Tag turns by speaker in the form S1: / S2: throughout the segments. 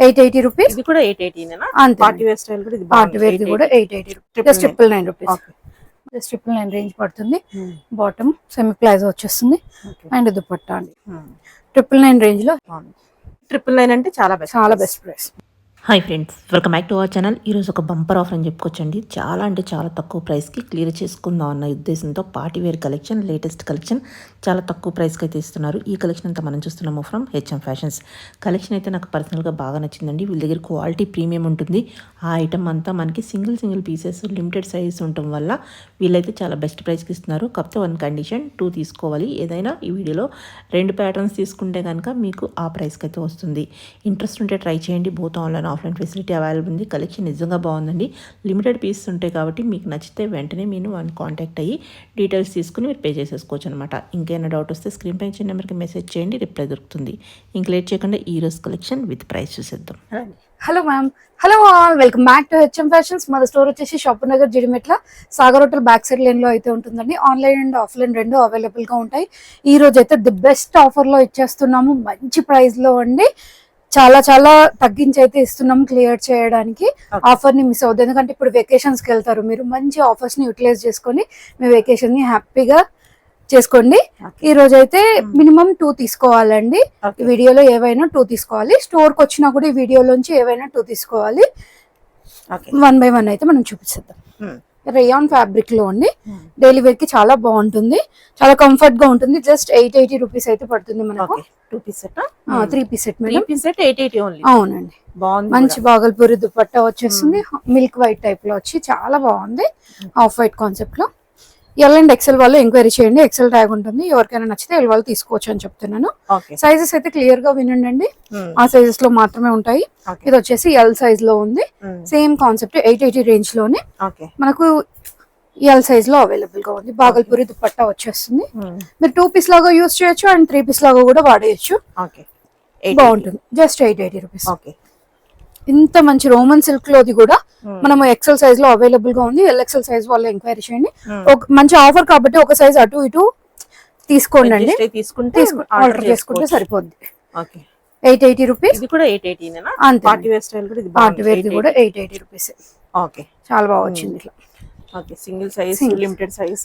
S1: 880 rupees.
S2: ఇది కూడా 880 నేనా? పార్టీ వేర్ స్టైల్ కూడా ఇది
S1: పార్టీ వేర్ ది కూడా 880 rupees. Just 999 rupees. Just 999 range పడుతుంది. బాటమ్ సెమీ ప్లాజో వచ్చేస్తుంది అండ్ దుపట్టా అండి 999 రేంజ్ లో.
S2: 999 అంటే చాలా best
S1: price.
S3: Hi friends, welcome back to our channel. ఈరోజు ఒక బంపర్ ఆఫర్ అని చెప్పుకోవచ్చండి. చాలా అంటే చాలా తక్కువ ప్రైస్కి క్లియర్ చేసుకుందాం అన్న ఉద్దేశంతో party wear collection, latest collection చాలా తక్కువ ప్రైస్కి అయితే ఇస్తున్నారు. ఈ కలెక్షన్ అంతా మనం చూస్తున్నాము ఫ్రమ్ హెచ్ఎం ఫ్యాషన్స్. కలెక్షన్ అయితే నాకు పర్సనల్గా బాగా నచ్చిందండి. వీళ్ళ దగ్గర క్వాలిటీ ప్రీమియం ఉంటుంది. ఆ ఐటమ్ అంతా మనకి సింగిల్ పీసెస్ లిమిటెడ్ సైజ్ ఉండటం వల్ల వీళ్ళైతే చాలా బెస్ట్ ప్రైస్కి ఇస్తున్నారు. కాకపోతే వన్ కండిషన్, 2 తీసుకోవాలి. ఏదైనా ఈ వీడియోలో 2 ప్యాటర్న్స్ తీసుకుంటే కనుక మీకు ఆ ప్రైస్కి అయితే వస్తుంది. ఇంట్రెస్ట్ ఉంటే ట్రై చేయండి. Both online offline facility available ఉంది. కలెక్షన్ నిజంగా బాగుందండి. లిమిటెడ్ పీసెస్ ఉంటాయి కాబట్టి మీకు నచ్చితే వెంటనే మీరు కాంటాక్ట్ అయ్యి డీటెయిల్స్ తీసుకుని మీరు పే చేసేసుకోవచ్చు అనమాట. ఇంకేమైనా డౌట్ వస్తే స్క్రీన్ పై ఇచ్చిన నెంబర్కి మెసేజ్ చేయండి, రిప్లై దొరుకుతుంది. ఇంక లేట్ చేయకుండా ఈ రోజు కలెక్షన్ విత్ ప్రైస్ చూసేద్దాం.
S1: Hello ma'am, hello all, welcome back to HM fashions. మన స్టోర్ వచ్చేసి Shapur Nagar Jeedimetla Sagar hotel back side line లో అయితే ఉంటుందండి. ఆన్లైన్ అండ్ ఆఫ్లైన్ రెండు అవైలబుల్ గా ఉంటాయి. ఈ రోజు అయితే ది బెస్ట్ ఆఫర్ లో ఇచ్చేస్తున్నాము. మంచి ప్రైస్ లో అండి. చాలా చాలా తగ్గించి అయితే ఇస్తున్నాము క్లియర్ చేయడానికి. ఆఫర్ ని మిస్ అవుతుంది. ఎందుకంటే ఇప్పుడు వెకేషన్స్ కి వెళ్తారు మీరు. మంచి ఆఫర్స్ ని యూటిలైజ్ చేసుకొని మీ వెకేషన్ ని హ్యాపీగా చేసుకోండి. ఈ రోజు అయితే మినిమం 2 తీసుకోవాలండి. వీడియోలో ఏవైనా 2 తీసుకోవాలి. స్టోర్ కి వచ్చినా కూడా ఈ వీడియోలోంచి ఏవైనా 2 తీసుకోవాలి. 1 by 1 అయితే మనం చూపిస్తాం. రేయాన్ ఫ్యాబ్రిక్ లో అండి. డైలీ వేర్ కి చాలా బాగుంటుంది, చాలా కంఫర్ట్ గా ఉంటుంది. జస్ట్ 880 రూపీస్ అయితే పడుతుంది మనకు.
S2: 2 piece set,
S1: 3 piece set.
S2: 3 piece set 880 only.
S1: అవునండి, మంచి బాగల్పూరి దుపట్టా వచ్చేస్తుంది. మిల్క్ వైట్ టైప్ లో వచ్చి చాలా బాగుంది. ఆఫ్ వైట్ కాన్సెప్ట్ లో. ఎల్ అండ్ ఎక్సెల్ వాళ్ళు ఎంక్వైరీ చేయండి. ఎక్సెల్ ట్యాగ్ ఉంటుంది. ఎవరికైనా నచ్చితే ఎల్ వాళ్ళు తీసుకోవచ్చు అని చెప్తున్నాను. సైజెస్ అయితే క్లియర్ గా వినండి. ఆ సైజెస్ లో మాత్రమే ఉంటాయి. ఇది వచ్చేసి ఎల్ సైజ్ లో ఉంది. సేమ్ కాన్సెప్ట్ 880 రేంజ్ లోనే మనకు ఎల్ సైజ్ లో అవైలబుల్ గా ఉంది. బాగల్పూరి దుపట్టా వచ్చేస్తుంది. మీరు 2 పీస్ లాగా యూస్ చేయొచ్చు అండ్ 3 పీస్ లాగా కూడా వాడేయచ్చు. బాగుంటుంది. Just 880 rupees. ఇంత మంచి రోమన్ సిల్క్ లోది కూడా మనము ఎక్సెల్ సైజ్ లో అవైలబుల్ గా ఉంది. ఎల్ఎక్సెల్ సైజ్ వాళ్ళు ఎంక్వైరీ చేయండి. మంచి ఆఫర్ కాబట్టి ఒక సైజ్ అటు ఇటు తీసుకోండి అండి. ఆర్డర్ చేసుకుంటే సరిపోద్ది. 880 రూపీస్.
S2: ఇది కూడా 880 నేనా? పార్టీ వేర్ స్టైల్ కూడా ఇది
S1: పార్టీ వేర్ ది కూడా 880 రూపీస్.
S2: ఓకే,
S1: చాలా బాగా వచ్చింది. ఇట్లా
S2: okay, single size, limited size.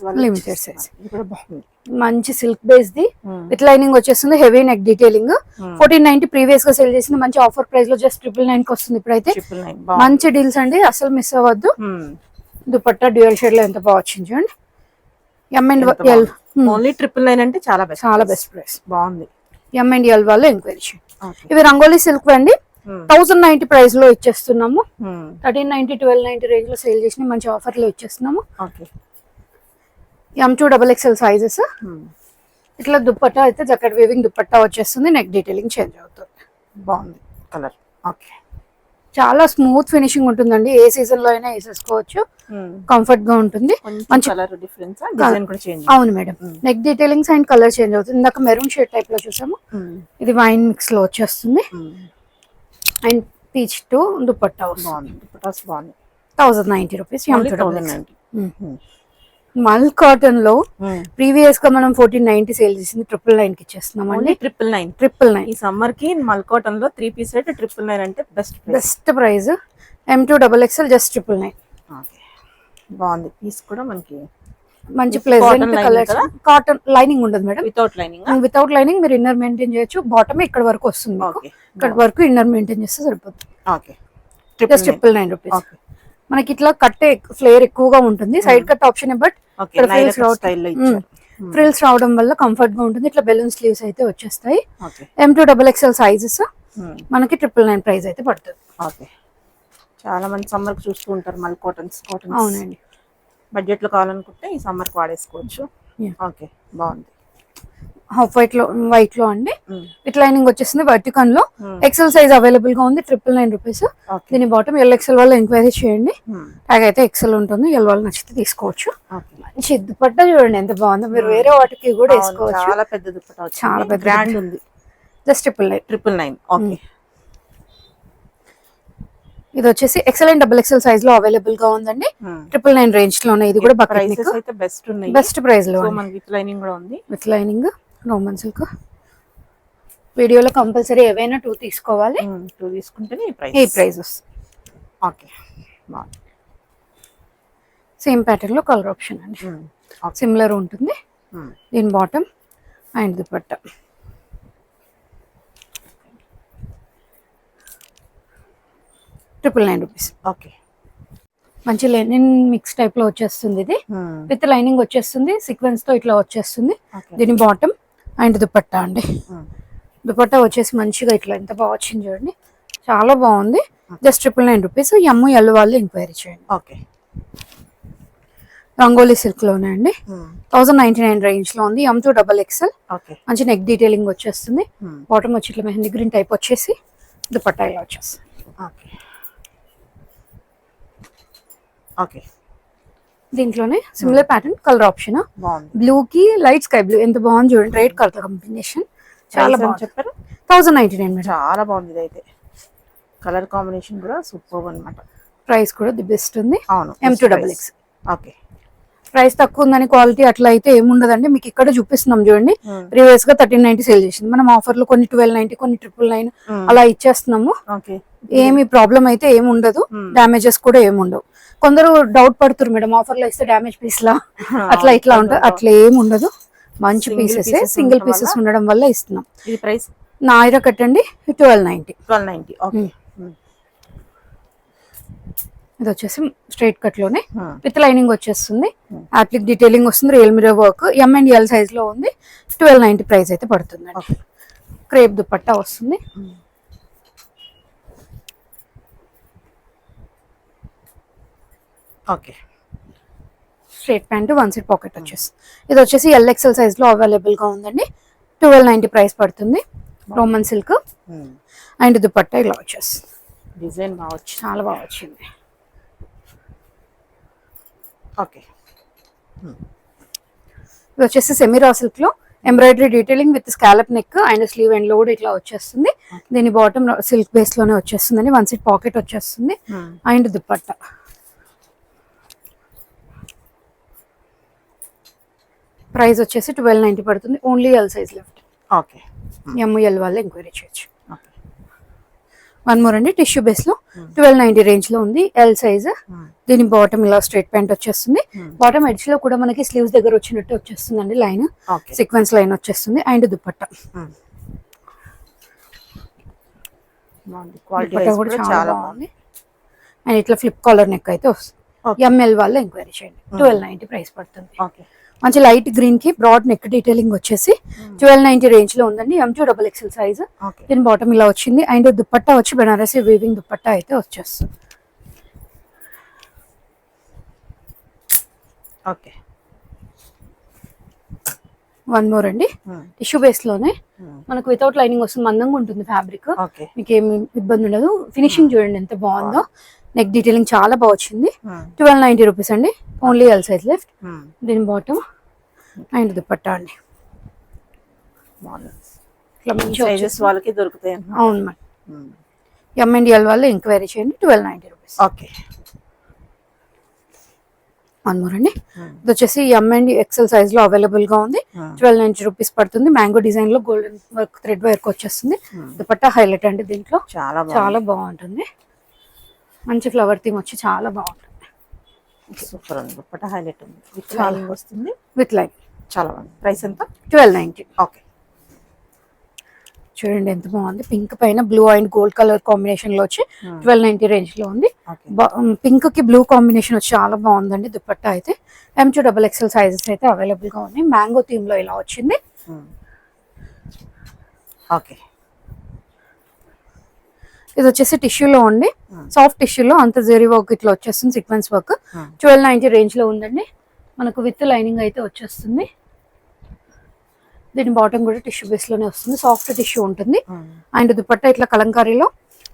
S2: ఇది కూడా బాగుంది.
S1: మంచి సిల్క్ బేస్ ది విత్ లైనింగ్ వచ్చేస్తుంది. Heavy neck detailing. 1490 ప్రీవియస్ గా సేల్ చేసిన మంచి ఆఫర్ ప్రైస్ లో జస్ట్ 999 కి వస్తుంది. ఇప్పుడైతే మంచి డీల్స్ అండి, అసలు మిస్ అవ్వద్దు. దుపట్టా డ్యూయల్ షేడ్ లో ఎంత బాగా వచ్చింది చూడండి. ఎం అండ్ ఎల్
S2: ఓన్లీ 999 అంటే చాలా బెస్ట్
S1: ప్రైస్.
S2: బాగుంది.
S1: ఎం అండ్ ఎల్ వాళ్ళు ఎంక్వైరీ చేయండి. ఇవి రంగోలీ సిల్క్ అండి. 1090 ప్రైస్ లో ఇచ్చేస్తున్నాము. 1390, 1290 రేంజ్ లో సేల్ చేసిన మంచి ఆఫర్ లో ఇచ్చేస్తున్నాము. M2XXL sizes. ఇట్లా దుపట్టా అయితే జకెట్ వీవింగ్ దుపట్టా వచ్చేస్తుంది. నెక్ డీటెయిలింగ్ చేంజ్ అవుతుంది.
S2: బాగుంది కలర్. ఓకే,
S1: చాలా స్మూత్ ఫినిషింగ్ ఉంటుందండి. ఏ సీజన్ లో అయినా వేసేసుకోవచ్చు. కంఫర్ట్ గా ఉంటుంది. మంచి
S2: కలర్ డిఫరెన్స్, డిజైన్ కూడా చేంజ్.
S1: అవును madam, neck detailings and colour change అవుతుంది. ఇందాక మెరూన్ షేడ్ టైప్ లో చూసాము. ఇది వైన్ మిక్స్ లో వచ్చేస్తుంది. అండ్ పీచ్ టు దుపట్టా
S2: బాగుంది. దుపట్టాస్ బాగుంది.
S1: 1090 రూపీస్. మల్ కాటన్ లో ప్రీవియస్ గా మనం 1490 సేల్ చేసింది 999 కి ఇచ్చేస్తున్నాం అండి. 999.
S2: ఈ సమ్మర్ కి మల్ కాటన్ లో 3 పీస్ సెట్ 999 అంటే
S1: బెస్ట్ ప్రైస్. M2XXL just 999.
S2: బాగుంది. పీస్ కూడా మనకి
S1: మంచి ప్లెజెంట్ కలర్. కాటన్ లైనింగ్ ఉండదు మేడం. వితౌట్ లైనింగ్ మీరు ఇన్నర్ మెయింటైన్ చేయొచ్చు. బాటమ్ ఇక్కడ వరకు వస్తుంది. ఇక్కడ వరకు ఇన్నర్ మెయింటైన్ చేస్తే సరిపోతుంది. Just 999 rupees. మనకి ఇట్లా కట్టే ఫ్లేర్ ఎక్కువగా ఉంటుంది. Side cut option, but frills రావడం వల్ల కంఫర్ట్ గా ఉంటుంది. ఇట్లా బెలూన్ స్లీవ్స్ అయితే వచ్చేస్తాయి. M2XXL సైజెస్ మనకి 999 ప్రైస్ అయితే పడుతుంది.
S2: చాలా మంది సమ్మర్ కి చూస్తూ ఉంటారు మల్ కాటన్స్.
S1: అవునండి,
S2: బడ్జెట్ లో కావాలనుకుంటే ఈ సమ్మర్ కి వాడేసుకోవచ్చు. ఓకే, బాగుంది.
S1: హాఫ్ వైట్ లో అండి. విత్ లైనింగ్ వచ్చేసింది. వర్టికన్ లో ఎక్సెల్ సైజ్ అవైలబుల్ గా ఉంది. 999 రూపీస్. దీని బాటమ్ ఎల్ఎక్సెల్ వాళ్ళు ఎంక్వైరీ చేయండి. ట్యాగ్ అయితే ఎక్సెల్ ఉంటుంది. ఎల్ వాళ్ళు నచ్చితే తీసుకోవచ్చు. మంచి దుపట్టా చూడండి ఎంత బాగుందో. మీరు వేరే వాటికి కూడా వేసుకోవచ్చు.
S2: చాలా పెద్ద దుపట్టా, చాలా పెద్ద గ్రాండ్ ఉంది.
S1: జస్ట్ 999.
S2: ఓకే,
S1: ఇది వచ్చేసి ఎక్సెల్ అండ్ XXL సైజ్ లో అవైలబుల్ గా ఉందండి. 999 రేంజ్ లోనే. ఇది కూడా బెస్ట్ ప్రైస్ లో.
S2: విత్ లైనింగ్ కూడా ఉంది.
S1: With lining Roman silk. వీడియోలో కంపల్సరీ ఏవైనా 2 తీసుకోవాలి.
S2: 2 తీసుకుంటేనే ఈ
S1: ఈ ప్రైస్ వస్తుంది.
S2: ఓకే, బాగుంది.
S1: సేమ్ ప్యాటర్న్ లో కలర్ ఆప్షన్ అండి, సిమిలర్ ఉంటుంది. దీని బాటమ్ అండ్ దుపట్టా. ₹999.
S2: ఓకే,
S1: మంచి లెనిన్ మిక్స్ టైప్ లో వచ్చేస్తుంది. ఇది విత్ లైనింగ్ వచ్చేస్తుంది, సీక్వెన్స్ తో ఇట్లా వచ్చేస్తుంది. దీని బాటమ్ అండ్ దుపట్టా అండి. దుపట్టా వచ్చేసి మంచిగా ఇట్లా ఎంత బాగా వచ్చింది చూడండి, చాలా బాగుంది. జస్ట్ ₹999. ఎల్ వాళ్ళు ఎంక్వైరీ చేయండి.
S2: ఓకే,
S1: రంగోలీ సిల్క్ లోనే అండి, 1099 రేంజ్ లో ఉంది. M2 XXL.
S2: ఓకే,
S1: మంచి నెక్ డీటెయిలింగ్ వచ్చేస్తుంది. బాటమ్ వచ్చి ఇట్లా మెహందీ గ్రీన్ టైప్ వచ్చేసి దుపట్టా ఇలా వచ్చేస్తుంది.
S2: Okay, okay.
S1: దీంట్లోనే సిమిలర్ ప్యాటర్న్ కలర్ ఆప్షన్,
S2: బాగుంది.
S1: బ్లూ కి లైట్ స్కై బ్లూ ఎంత బాగుంది చూడండి, రెడ్ కలర్ కాంబినేషన్ చాలా బాగుంది.
S2: చెప్పారు
S1: 1099 మేడం.
S2: చాలా బాగుంది. ఇదైతే కలర్ కాంబినేషన్ కూడా సూపర్ అన్నమాట.
S1: ప్రైస్ కూడా ది బెస్ట్ ఉంది.
S2: అవును,
S1: M2 XXL.
S2: ఓకే,
S1: ప్రైస్ తక్కువ ఉందని క్వాలిటీ అట్లా అయితే ఏముండదండి. మీకు ఇక్కడ చూపిస్తున్నాం చూడండి, ప్రీవియస్ గా 1390 సేల్ చేసింది. మనం ఆఫర్ లో కొన్ని 1290, కొన్ని 999 అలా ఇచ్చేస్తున్నాము.
S2: ఓకే,
S1: ఏమి ప్రాబ్లం అయితే ఏమి ఉండదు, డామేజెస్ కూడా ఏమి ఉండవు. కొందరు డౌట్ పడుతున్నారు మేడం, ఆఫర్ లో ఇస్తే డ్యామేజ్ పీస్ లా అట్లా ఇట్లా ఉంటుంది, అట్లా ఏమి ఉండదు. మంచి పీసెస్, సింగిల్ పీసెస్ ఉండడం వల్ల ఇస్తున్నాం.
S2: ఇది ప్రైస్
S1: నాయిరా కట్టండి 1290.
S2: ఓకే,
S1: ఇది వచ్చేసి స్ట్రైట్ కట్ లోనే విత్ లైనింగ్ వచ్చేస్తుంది, ఆప్లిక్ డీటెయిలింగ్ వస్తుంది, real mirror work. M&L size లో ఉంది. 1290 ప్రైస్ అయితే పడుతుందండి. క్రేప్ దుపట్టా వస్తుంది.
S2: Okay,
S1: straight pant, 1 side pocket వచ్చేస్తుంది. ఇది వచ్చేసి LXL సైజ్ లో అవైలబుల్ గా ఉందండి. 1290 ప్రైస్ పడుతుంది. రోమన్ సిల్క్ అండ్ దుపట్టా ఇలా వచ్చేస్తుంది.
S2: డిజైన్ బాగా వచ్చింది,
S1: చాలా బాగా వచ్చింది.
S2: ఓకే,
S1: ఇది వచ్చేసి సెమీరా సిల్క్ లో embroidery detailing with scallop neck and slew and లో కూడా ఇట్లా వచ్చేస్తుంది. దీని బాటమ్ సిల్క్ బేస్ లోనే వచ్చేస్తుందండి. 1 సైడ్ పాకెట్ వచ్చేస్తుంది అండ్ దుపట్టా. ప్రైస్ వచ్చేసి 1290 పడుతుంది. Only L size left.
S2: Okay,
S1: ML వాళ్ళు ఎంక్వైరీ చేయొచ్చు. 1 మోర్ అండి, టిష్యూ బేస్ లో 1290 రేంజ్ లో ఉంది, ఎల్ సైజ్. దీని బాటమ్ ఇలా స్ట్రైట్ ప్యాంట్ వచ్చేస్తుంది. బాటమ్ ఎడ్జ్ లో కూడా మనకి స్లీవ్స్ దగ్గర వచ్చినట్టు వచ్చేస్తుందండి, లైన్ సీక్వెన్స్ లైన్ వచ్చేస్తుంది అండ్ దుపట్టా. దుపట్టా కూడా చాలా బాగుంది. అండ్ ఇట్లా ఫ్లిప్ కాలర్ నెక్ అయితే వస్తుంది. ML వాళ్ళు ఎంక్వైరీ చేయండి. 1290 ప్రైస్ పడుతుంది. మంచి లైట్ గ్రీన్ కి బ్రాడ్ నెక్ డీటెయిలింగ్ వచ్చేసి 1290 రేంజ్ లో ఉందండి. M2 XXL size. దీని బాటమ్ ఇలా వచ్చింది అండ్ దుపట్టా వచ్చి బెనారసి వీవింగ్ దుపట్టా అయితే వచ్చేస్తుంది.
S2: ఓకే,
S1: 1 మోర్ అండి, టిష్యూ బేస్ లోనే మనకు వితౌట్ లైనింగ్ వస్తుంది, మందంగా ఉంటుంది ఫ్యాబ్రిక్, మీకు ఏమి ఇబ్బంది ఉండదు. ఫినిషింగ్ చూడండి ఎంత బాగుందో, నెక్ డీటెయిలింగ్ చాలా బాగా వచ్చింది. 1290 రూపీస్ అండి, ఓన్లీ ఎల్ సైజ్ లెఫ్ట్. దీని బాటమ్ అండ్ దుపట్టా అండి. ఇట్లా మంచి
S2: సైజెస్ వాళ్ళకి దొరుకుతాయి.
S1: అవును మేడం. M&L వాళ్ళు ఎంక్వైరీ చేయండి. 1290 రూపీస్.
S2: ఓకే,
S1: 1 మోర్ అండి, ఇది వచ్చేసి M&XL సైజ్ లో అవైలబుల్ గా ఉంది. 1290 రూపీస్ పడుతుంది. మ్యాంగో డిజైన్ లో గోల్డెన్ వర్క్ థ్రెడ్ వర్క్ వచ్చేస్తుంది. దుపట్టా హైలైట్ అండి, దీంట్లో చాలా బాగుంటుంది. మంచి ఫ్లవర్ థీమ్ వచ్చి చాలా బాగుంటుంది.
S2: సూపర్ అండి, దుపట్టా హైలైట్ ఉంది, విత్ లైనింగ్ వస్తుంది,
S1: విత్ లైన్.
S2: చాలా బాగుంది. ప్రైస్ ఎంత?
S1: 1290.
S2: ఓకే,
S1: చూడండి ఎంత బాగుంది. పింక్ పైన blue and gold colour combination లో వచ్చి 1290 రేంజ్ లో ఉంది. పింక్ కి బ్లూ కాంబినేషన్ వచ్చి చాలా బాగుందండి. దుపట్టా అయితే M2 XXL సైజెస్ అయితే అవైలబుల్ గా ఉన్నాయి. మ్యాంగో థీమ్ లో ఇలా వచ్చింది.
S2: ఓకే,
S1: ఇది వచ్చేసి టిష్యూలో ఉండి సాఫ్ట్ టిష్యూలో అంత జెరీ వర్క్ ఇట్లా వచ్చేస్తుంది, సీక్వెన్స్ వర్క్. 1290 రేంజ్ లో ఉందండి. మనకు విత్ లైనింగ్ అయితే వచ్చేస్తుంది. దీని బాటమ్ కూడా టిష్యూ బేస్ లోనే వస్తుంది, సాఫ్ట్ టిష్యూ ఉంటుంది. అండ్ దుపట్టా ఇట్లా కలంకారీలో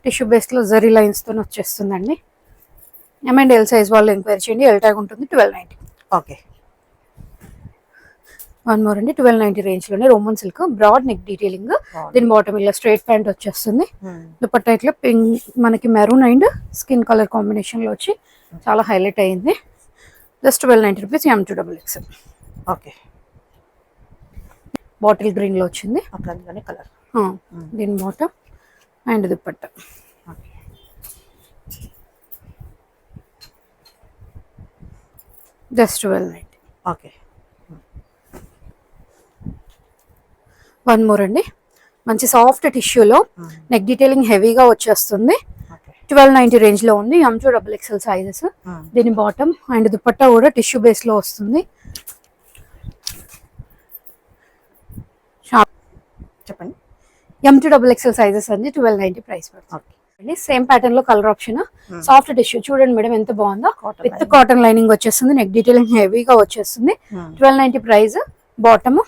S1: టిష్యూ బేస్ లో జరీ లైన్స్ తో వచ్చేస్తుందండి. M&L సైజ్ వాళ్ళు ఎంక్వైరీ చేయండి. ఎల్ ట్యాగ్ ఉంటుంది. 1290.
S2: ఓకే,
S1: 1 మోర్ అండి, 1290 రేంజ్ లోనే Roman silk broad neck detailing. దీని బాటమ్ ఇలా స్ట్రైట్ ప్యాంట్ వచ్చేస్తుంది. దుపట్టా ఇట్లా పింక్ మనకి maroon and skin colour combination లో వచ్చి చాలా హైలైట్ అయింది. Just 1290 rupees. M2 XXL.
S2: Okay,
S1: bottle green లో వచ్చింది.
S2: అట్లాంటిగానే కలర్
S1: దీని bottom and dupatta.
S2: Okay.
S1: Just 1290.
S2: Okay.
S1: One more అండి, మంచి సాఫ్ట్ టిష్యూలో నెక్ డీటెయిలింగ్ హెవీగా వచ్చేస్తుంది. 1290 రేంజ్ లో ఉంది. M2 XXL sizes. దీని బాటమ్ అండ్ దుపట్టా కూడా టిష్యూ బేస్ లో వస్తుంది.
S2: చెప్పండి.
S1: M2 XXL సైజెస్ అండి, 1290 ప్రైస్ పడుతుంది. సేమ్ ప్యాటర్న్ లో కలర్ ఆప్షన్, సాఫ్ట్ టిష్యూ చూడండి మేడం ఎంత బాగుందో. విత్ కాటన్ లైనింగ్ వచ్చేస్తుంది, నెక్ డీటెయిలింగ్ హెవీగా వచ్చేస్తుంది. 1290 ప్రైస్, బాటమ్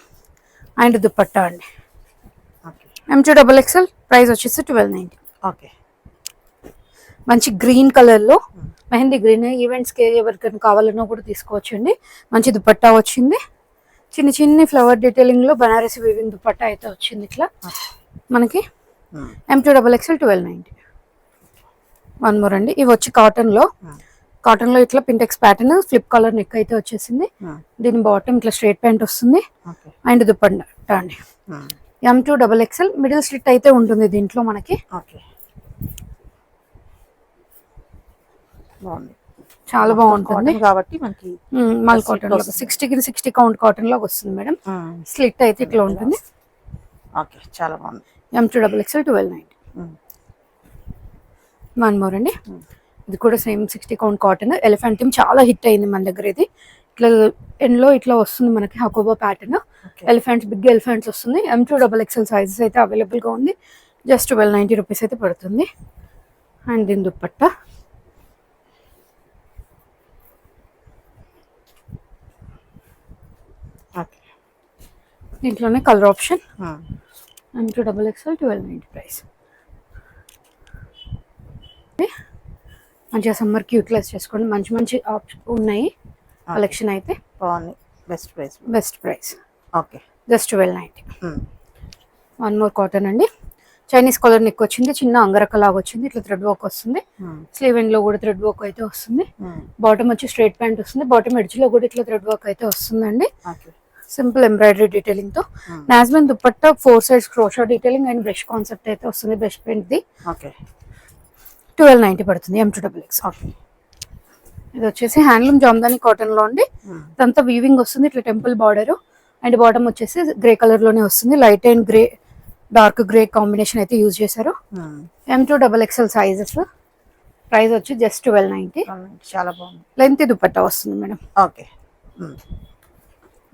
S1: అండ్ దుపట్టా అండి. M2 XXL ప్రైస్ వచ్చేసి 1290.
S2: ఓకే.
S1: మంచి గ్రీన్ కలర్ లో మెహందీ గ్రీన్, ఈవెంట్స్ కి ఎవరికైనా కావాలన్నా కూడా తీసుకోవచ్చండి. మంచి దుపట్టా వచ్చింది, చిన్న చిన్న ఫ్లవర్ డీటెయిలింగ్ లో బనారసి వీవింగ్ దుపట్టా అయితే వచ్చింది. ఇట్లా మనకి M2 XXL 1290. వన్ మోర్ అండి, ఇవి వచ్చి కాటన్ లో ఇట్లా pintucks pattern flip colour neck అయితే వచ్చేసింది. దీని బాటమ్ ఇట్లా స్ట్రైట్ ప్యాంట్ వస్తుంది అండ్ దుపట్టా అండి. M2 XXL మిడిల్ స్లిట్ అయితే ఉంటుంది దీంట్లో మనకి. చాలా బాగుంటుంది
S2: కాబట్టి మనకి
S1: మల్ కాటన్ లో 60కి 60 కౌంట్ కాటన్ లాగా వస్తుంది మేడం. స్లిట్ అయితే ఇట్లా ఉంటుంది.
S2: ఓకే, చాలా బాగుంది.
S1: M2 XXL 1290. వన్ మోర్ అండి, ఇది కూడా same 60 count cotton. Elephant theme చాలా హిట్ అయింది మన దగ్గర. ఇది ఇట్లా ఎండ్ లో ఇట్లా వస్తుంది మనకి Hakoba pattern. Elephants, big elephants వస్తుంది. M2 XXL సైజెస్ అయితే అవైలబుల్ గా ఉంది. జస్ట్ 1290 రూపీస్ అయితే పడుతుంది. అండ్ దీని దుపట్టా దీంట్లోనే colour option. M2 XXL 1290 price. మంచిగా సమ్మర్ కి యూటిలైజ్ చేసుకోండి. మంచి మంచి ఉన్నాయి కలెక్షన్ అయితే
S2: బాగుంది. Best price. Okay,
S1: just 1290. One more cotton అండి, చైనీస్ కలర్ నెక్ వచ్చింది, చిన్న అంగరక్క లాగా వచ్చింది. ఇట్లా థ్రెడ్ వర్క్ వస్తుంది. స్లీవ్ ఎండ్ లో కూడా థ్రెడ్ వర్క్ అయితే వస్తుంది. బాటమ్ వచ్చి స్ట్రైట్ ప్యాంట్ వస్తుంది. బాటమ్ ఎడ్జ్ లో కూడా ఇట్లా థ్రెడ్ వర్క్ అయితే వస్తుందండి. సింపుల్ ఎంబ్రాయిడరీ డీటెయిలింగ్ తో నాజ్మెన్ dupatta 4 sides crochet detailing and brush concept అయితే వస్తుంది. బ్రష్ పెయింట్ ది 1290 పడుతుంది. M2 XXL. ఇది వచ్చేసి హ్యాండ్లూమ్ జామ్దాని కాటన్ లో అండి. ఇదంతా వీవింగ్ వస్తుంది, ఇట్లా టెంపుల్ బార్డర్ అండ్ బాటమ్ వచ్చేసి గ్రే కలర్ లోనే వస్తుంది. Light and grey, dark grey combination అయితే యూజ్ చేశారు. M2 XXL sizes. ప్రైస్ వచ్చి జస్ట్ 1290.
S2: చాలా బాగుంది.
S1: లెంత్ దుపట్టా వస్తుంది మేడం.
S2: ఓకే.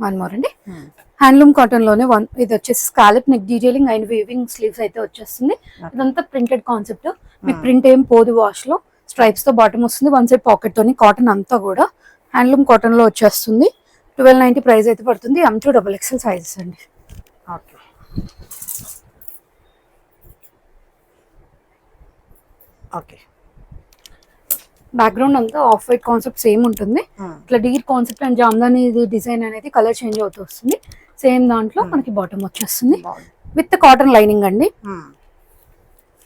S1: వన్ మోర్ అండి, హ్యాండ్లూమ్ కాటన్ లోనే ఇది వచ్చేసి scallop neck detailing and weaving sleeves అయితే వచ్చేస్తుంది. ఇదంతా ప్రింటెడ్ కాన్సెప్ట్. మీకు ప్రింట్ ఏం పోదు, వాష్ లో స్ట్రైప్స్ తో బాటమ్ వస్తుంది. వన్ సైడ్ పాకెట్ తోని కాటన్ అంతా కూడా హ్యాండ్లూమ్ కాటన్ లో వచ్చేస్తుంది. 1290 ప్రైస్ అయితే పడుతుంది. M2 XXL సైజెస్ అండి.
S2: ఓకే.
S1: బ్యాక్గ్రౌండ్ అంతా ఆఫ్ వైట్ కాన్సెప్ట్ సేమ్ ఉంటుంది. ఇట్లా deer concept and Jamdani design అనేది కలర్ చేంజ్ అవుతూ వస్తుంది. సేమ్ దాంట్లో మనకి బాటమ్ వచ్చేస్తుంది విత్ కాటన్ లైనింగ్ అండి.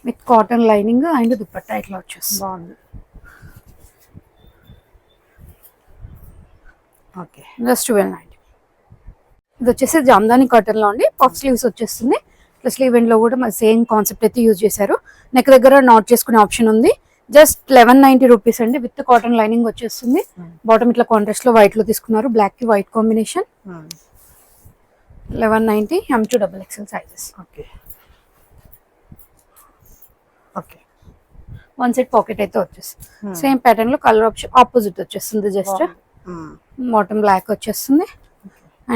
S1: With cotton lining and dupatta ఇట్లా వచ్చేస్తుంది.
S2: బాగుంది. Okay,
S1: just 1290. ఇది వచ్చేసి జామ్దాని కాటన్ లో అండి. పఫ్ స్లీవ్స్ వచ్చేస్తుంది. ఇట్లా స్లీవ్ ఎండ్ లో కూడా సేమ్ కాన్సెప్ట్ అయితే యూజ్ చేశారు. నెక్ దగ్గర నాట్ చేసుకునే ఆప్షన్ ఉంది. జస్ట్ 1190 రూపీస్ అండి. విత్ కాటన్ లైనింగ్ వచ్చేస్తుంది. బాటమ్ ఇట్లా కాంట్రాస్ట్ లో వైట్ లో తీసుకున్నారు. బ్లాక్ కి white combination. 1190. M2 XXL sizes.
S2: Okay.
S1: One side pocket అయితే వచ్చేస్తుంది. సేమ్ ప్యాటర్న్ లో కలర్ ఆప్షన్ ఆపోజిట్ వచ్చేస్తుంది. జస్ట్ బాటమ్ బ్లాక్ వచ్చేస్తుంది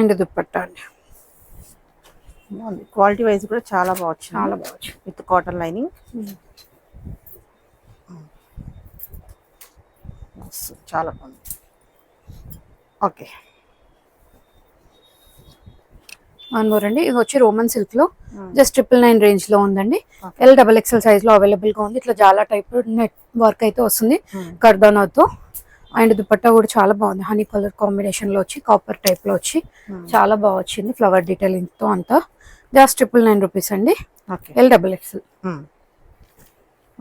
S1: అండ్ దుపట్టా అండి.
S2: క్వాలిటీ వైజ్ కూడా చాలా బాగుంది.
S1: చాలా బాగుంది
S2: విత్ కాటన్ లైనింగ్. చాలా బాగుంది. ఓకే.
S1: వన్ మోర్ అండి, ఇది వచ్చి రోమన్ సిల్క్ లో జస్ట్ 999 రేంజ్ లో ఉందండి. L XXL సైజ్ లో అవైలబుల్ గా ఉంది. ఇట్లా చాలా టైప్ నెట్ వర్క్ అయితే వస్తుంది కర్దానాతో. అండ్ దుపట్టా కూడా చాలా బాగుంది. హనీ కలర్ కాంబినేషన్ లో వచ్చి కాపర్ టైప్ లో వచ్చి చాలా బాగా వచ్చింది. ఫ్లవర్ డీటెయిలింగ్ తో అంతా. జస్ట్ 999 రూపీస్ అండి. L XXL.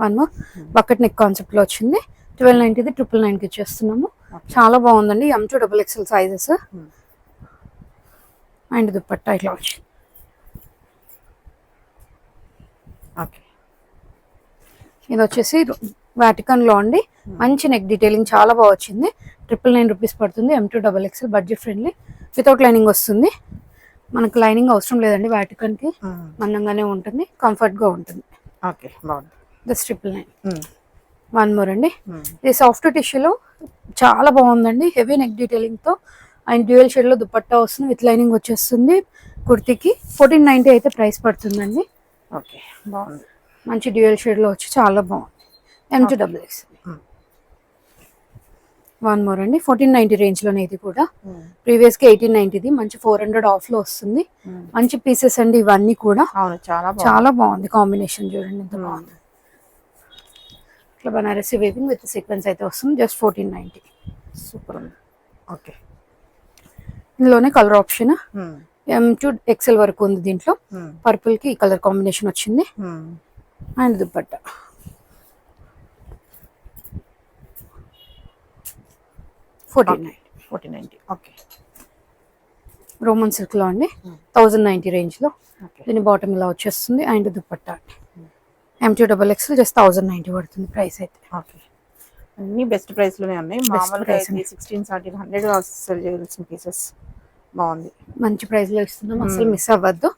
S1: One more bucket neck concept లో వచ్చింది. 1290 999 కి ఇచ్చేస్తున్నాము. చాలా బాగుందండి. M2 XXL sizes and dupatta ఇట్లా వచ్చింది.
S2: ఓకే.
S1: ఇది వచ్చేసి వాటికన్ లో అండి. మంచి నెక్ డీటెయిలింగ్ చాలా బాగా వచ్చింది. 999 రూపీస్ పడుతుంది. M2XXL budget friendly without lining వస్తుంది. మనకు లైనింగ్ అవసరం లేదండి. వాటికన్ కి మందంగానే ఉంటుంది, కంఫర్ట్ గా ఉంటుంది.
S2: ఓకే, బాగుంది.
S1: జస్ట్ 999. వన్ మోర్ అండి. ఇది సాఫ్ట్ టిష్యూలో చాలా బాగుందండి. హెవీ నెక్ డీటెయిలింగ్ తో అండ్ డ్యూయల్ షేడ్ లో దుపట్టా వస్తుంది, విత్ లైనింగ్ వచ్చేస్తుంది. కుర్తీకి 1490 అయితే ప్రైస్ పడుతుందండి.
S2: ఓకే, బాగుంది.
S1: మంచి డ్యూయల్ షేడ్ లో వచ్చి చాలా బాగుంది. M2XXL. వన్ మోర్ అండి. 1490 రేంజ్ లోనే ఇది కూడా. ప్రీవియస్ కి 1890, మంచి 400 ఆఫ్ లో వస్తుంది. మంచి పీసెస్ అండి ఇవన్నీ కూడా.
S2: అవును,
S1: చాలా బాగుంది కాంబినేషన్. చూడండి ఎంత బాగుంది. ఇట్లా బనారసి వేవింగ్ విత్ సీక్వెన్స్ అయితే వస్తుంది. జస్ట్ 1490.
S2: సూపర్ ఉంది. ఓకే.
S1: ఇందులోనే కలర్ ఆప్షన్ M2XL వరకు ఉంది. దీంట్లో పర్పుల్ కి ఈ కలర్ కాంబినేషన్ వచ్చింది. And dupatta
S2: 1490. Okay.
S1: Roman silk లో అండి. 1090 రేంజ్ లో.
S2: ఓకే.
S1: దీని బాటమ్ ఇలా వచ్చేస్తుంది. అండ్ దుపట్టా M2XXL జస్ట్ 1090 పడుతుంది ప్రైస్ అయితే.
S2: ఓకే. అన్ని బెస్ట్ ప్రైస్ లోనే ఉన్నాయి. మామూలుగా అయితే 16, 17, 100 సెల్ చేయాల్సిన పీసెస్. బాగుంది.
S1: మంచి ప్రైస్ లో ఇస్తున్నాం, అసలు మిస్ అవ్వద్దు.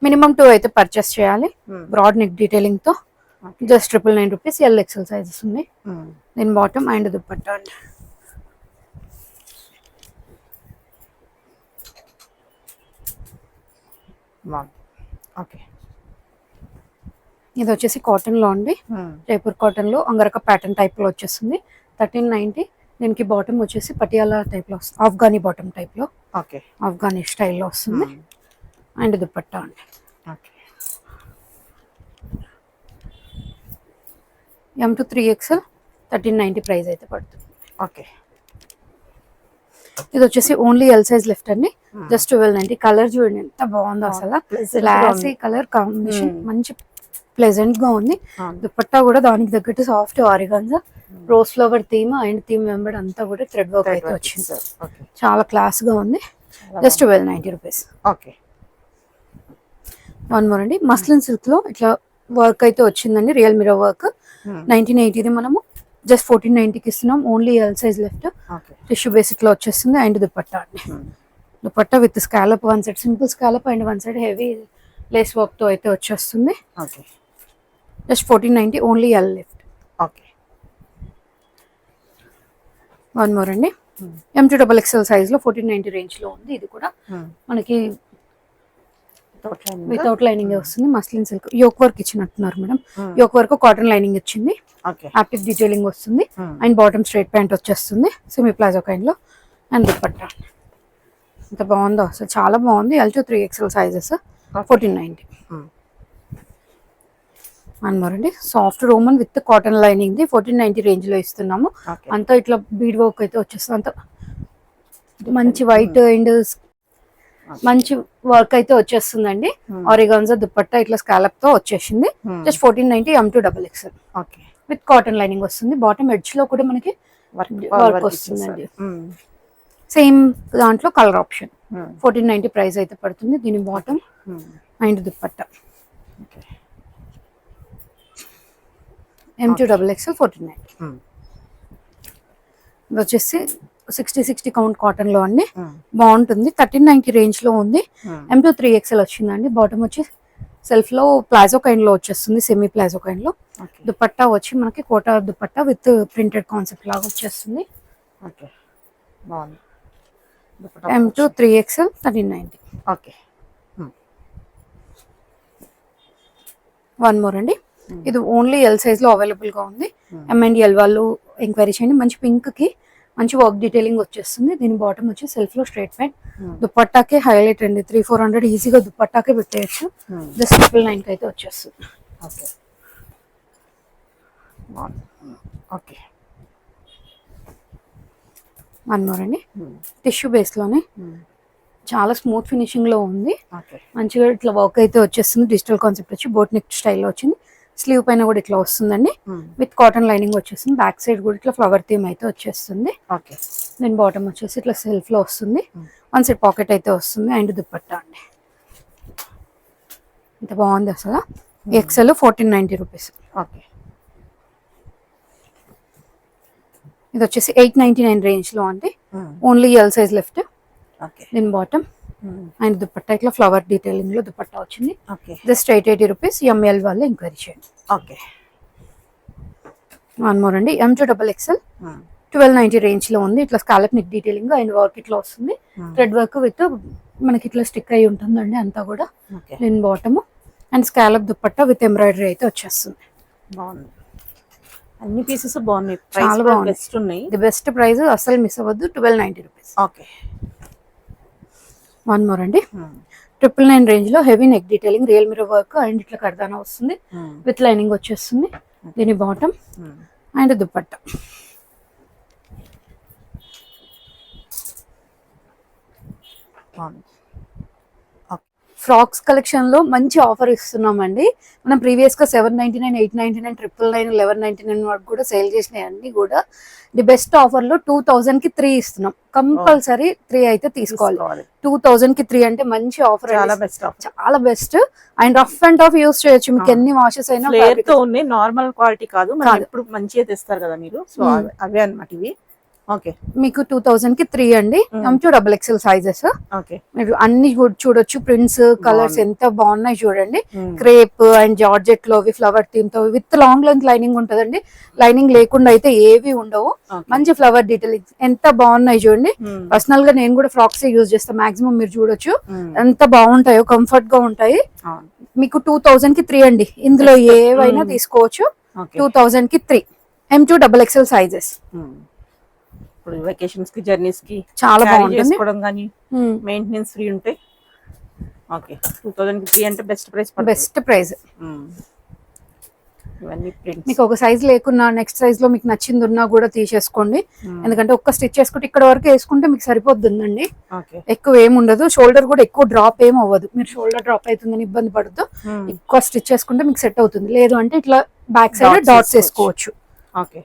S1: మినిమం 2 అయితే పర్చేస్ చేయాలి. బ్రాడ్ నెక్ డీటెయిలింగ్ తో జస్ట్ 999 రూపీస్. LXL సైజెస్ ఉన్నాయి. దీని బాటమ్ అండ్ దుపట్టా అండి.
S2: ఓకే.
S1: ఇది వచ్చేసి కాటన్ లో అండి. జైపూర్ కాటన్ లో అంగరక ప్యాటర్న్ టైప్ లో వచ్చేస్తుంది. 1390. దీనికి బాటమ్ వచ్చేసి పటియాలా టైప్ లో వస్తుంది, ఆఫ్ఘనీ బాటమ్ టైప్ లో.
S2: ఓకే.
S1: ఆఫ్ఘనీ స్టైల్లో వస్తుంది. అండ్ దుపట్టా అండి.
S2: ఓకే.
S1: M2XXL 1390 ప్రైస్ అయితే పడుతుంది.
S2: ఓకే.
S1: ఇది వచ్చేసి ఓన్లీ ఎల్ సైజ్ లెఫ్ట్ అండి. జస్ట్ 1290. కలర్ చూడండి ఎంత బాగుందో అసలు. క్లాసీ కలర్ కాంబినేషన్, మంచి ప్లెజెంట్ గా ఉంది. దుపట్టా కూడా దానికి తగ్గట్టు soft organza, rose flower theme and theme వెంబడి అంతా కూడా థ్రెడ్ వర్క్ అయితే వచ్చింది. చాలా క్లాస్ గా ఉంది. Just 1290 rupees.
S2: Okay.
S1: One more అండి. మస్లిన్ సిల్క్ లో ఇట్లా వర్క్ అయితే వచ్చిందండి, రియల్ మిరర్ వర్క్. 1980 మనము జస్ట్ 1490కి ఇస్తున్నాం. Only L size left. Tissue basic లో వచ్చేస్తుంది. అండ్ దుపట్టా అండి. Dupatta with scallop, one side simple scallop and one side heavy lace work తో అయితే వచ్చేస్తుంది.
S2: Okay.
S1: Just 1490. Only L left.
S2: Okay.
S1: One more అండి. M2XXL size లో 1490 రేంజ్ లో ఉంది. ఇది కూడా మనకి వితౌట్ లైనింగ్ వస్తుంది. మస్లిన్ సిల్క్ యోక్ వర్క్ ఇచ్చినట్టున్నారు madam. Yoke work cotton lining ఇచ్చింది. యాప్టిక్ డీటెయిలింగ్ వస్తుంది. అండ్ బాటమ్ స్ట్రైట్ ప్యాంట్ వచ్చేస్తుంది సెమీ ప్లాజో కైండ్ లో. అండ్ దుపట్టా ఎంత బాగుందో అసలు, చాలా బాగుంది. L2-3XL sizes 1490. వన్ మోర్ అండి. Soft roman with cotton lining ది 1490 రేంజ్ లో ఇస్తున్నాము. అంతా ఇట్లా బీడ్ వర్క్ అయితే వచ్చేస్తుంది. అంత మంచి వైట్ అండ్ మంచి వర్క్ అయితే వచ్చేస్తుందండి. ఆరిగాన్జా దుపట్టా ఇట్లా స్కాలప్ తో వచ్చేసింది. Just 1490. M2XXL with cotton lining వస్తుంది. బాటమ్ ఎడ్జ్ లో కూడా మనకి వర్క్ వస్తుందండి. సేమ్ దాంట్లో కలర్ ఆప్షన్. 1490 ప్రైస్ అయితే పడుతుంది. దీని బాటమ్ అండ్ దుపట్టా. M2XXL 1490. ఇది వచ్చేసి 60 కౌంట్ కాటన్ లో అండి. బాగుంటుంది. 1390 రేంజ్ లో ఉంది. M2-3XL వచ్చిందండి. బాటమ్ వచ్చి సెల్ఫ్ లో ప్లాజో కైండ్ లో వచ్చేస్తుంది, సెమీ ప్లాజో కైండ్ లో. దుపట్టా వచ్చి మనకి Kota dupatta with printed concept లాగా వచ్చేస్తుంది. M2-3XL 1390.
S2: ఓకే.
S1: వన్ మోర్ అండి. ఇది ఓన్లీ ఎల్ సైజ్ లో అవైలబుల్ గా ఉంది. M and L వాళ్ళు ఎంక్వైరీ చేయండి. మంచి పింక్ కి మంచి వర్క్ డీటెయిలింగ్ వచ్చేస్తుంది. దీని బాటమ్ వచ్చి సెల్ఫ్ లో స్ట్రైట్ ప్యాంట్. దుపట్టాకే హైలైట్ అండి. 300-400 ఈజీగా దుపట్టాకే పెట్టేయచ్చు. జస్ట్ 999 అయితే వచ్చేస్తుంది.
S2: ఓకే.
S1: వన్ మోర్ అండి. టిష్యూ బేస్ లోనే చాలా స్మూత్ ఫినిషింగ్ లో ఉంది. మంచిగా ఇట్లా వర్క్ అయితే వచ్చేస్తుంది. డిజిటల్ కాన్సెప్ట్ వచ్చి బోట్ నెక్ స్టైల్లో వచ్చింది. స్లీవ్ పైన కూడా ఇట్లా వస్తుందండి. విత్ కాటన్ లైనింగ్ వచ్చేస్తుంది. బ్యాక్ సైడ్ కూడా ఇట్లా ఫ్లవర్ థీమ్ అయితే వచ్చేస్తుంది. దీని బాటమ్ వచ్చేసి ఇట్లా సెల్ఫ్ లో వస్తుంది. వన్ సైడ్ పాకెట్ అయితే వస్తుంది. అండ్ దుపట్టా అండి ఎంత బాగుంది అసలు. XL 1490 rupees.
S2: ఓకే.
S1: ఇది వచ్చేసి 899 రేంజ్ లో అండి. Only L size left.
S2: Okay.
S1: దీని బాటమ్ అండ్ దుపట్టా ఇట్లా ఫ్లవర్ డీటెయిలింగ్ లో దుపట్టా వచ్చింది.
S2: ఓకే.
S1: Just 880 rupees. ఎంఎల్ వాళ్ళు ఎంక్వైరీ చేయండి.
S2: ఓకే.
S1: వన్ మోర్ అండి, M2XXL 1290 రేంజ్ లో ఉంది. ఇట్లా scallop neck detailing and work ఇట్లా వస్తుంది. థ్రెడ్ వర్క్ విత్ మనకి ఇట్లా స్టిక్ అయి ఉంటుందండి అంతా కూడా. దీని bottom and scallop dupatta with embroidery అయితే వచ్చేస్తుంది.
S2: బాగుంది, అన్ని పీసెస్ బాగున్నాయి,
S1: చాలా బాగుంది.
S2: బెస్ట్ ఉన్నాయి.
S1: ది బెస్ట్ ప్రైస్, అసలు మిస్ అవ్వద్దు. 1290 రూపీస్.
S2: ఓకే.
S1: వన్ మోర్ అండి, 999 రేంజ్ లో heavy neck detailing real mirror work and ఇట్లా కర్దానా వస్తుంది విత్ లైనింగ్ వచ్చేస్తుంది. దీని bottom and dupatta. Frocks collection లో మంచి ఆఫర్ ఇస్తున్నామండి. మనం ప్రీవియస్ గా 799, 899, 999, 1199 వరకు కూడా సేల్ చేసినాయి. అన్ని కూడా ది బెస్ట్ ఆఫర్ లో 2000 కి 3 ఇస్తున్నాం. కంపల్సరీ 3 అయితే తీసుకోవాలి. 2000 కి 3 అంటే మంచి ఆఫర్, చాలా best. And rough and tough use చేయొచ్చు, మీకు ఎన్ని వాషెస్ అయినా.
S2: ఉన్నాయి, నార్మల్ క్వాలిటీ కాదు, ఇప్పుడు మంచిగా తెస్తారు కదా మీరు, సో అవే అన్నమాట ఇవి. ఓకే.
S1: మీకు 2000 కి 3 అండి. M2XXL sizes.
S2: ఓకే.
S1: మీరు అన్ని చూడొచ్చు, ప్రింట్స్ కలర్స్ ఎంత బాగున్నాయి చూడండి. క్రేప్ అండ్ జార్జెట్ లో ఫ్లవర్ థీమ్ తో విత్ లాంగ్ లెంత్ లైనింగ్ ఉంటదండి. లైనింగ్ లేకుండా అయితే ఏవి ఉండవు. మంచి ఫ్లవర్ డీటెయిలింగ్ ఎంత బాగున్నాయి చూడండి. పర్సనల్ గా నేను కూడా ఫ్రాక్స్ యూజ్ చేస్తాను. మాక్సిమం మీరు చూడొచ్చు ఎంత బాగుంటాయో, కంఫర్ట్ గా ఉంటాయి. మీకు 2000 కి 3 అండి. ఇందులో ఏవైనా తీసుకోవచ్చు. 2000 కి 3 M2XXL సైజెస్.
S2: వెకేషన్స్ కి, జర్నీస్ కి
S1: చాలా బాగుంటుంది.
S2: కానీ మెయింటెనెన్స్ ఫ్రీ ఉంటాయి. ఓకే. 2000 కి 3 అంటే బెస్ట్ ప్రైస్.
S1: Best price.
S2: ఇవన్నీ ప్రింట్స్.
S1: మీకు ఒక సైజ్ లేకున్నా నెక్స్ట్ సైజ్ లో మీకు నచ్చింది ఉన్నా కూడా తీసేసుకోండి. ఎందుకంటే ఒక్క స్టిచ్ చేసుకుంటే ఇక్కడ వరకు వేసుకుంటే మీకు సరిపోతుందండి. ఎక్కువ ఏముండదు. షోల్డర్ కూడా ఎక్కువ డ్రాప్ ఏం అవ్వదు. మీరు షోల్డర్ డ్రాప్ అవుతుందని ఇబ్బంది పడుతూ ఎక్కువ స్టిచ్ చేసుకుంటే మీకు సెట్ అవుతుంది. లేదు అంటే ఇట్లా బ్యాక్ సైడ్ డాట్స్ వేసుకోవచ్చు.
S2: ఓకే.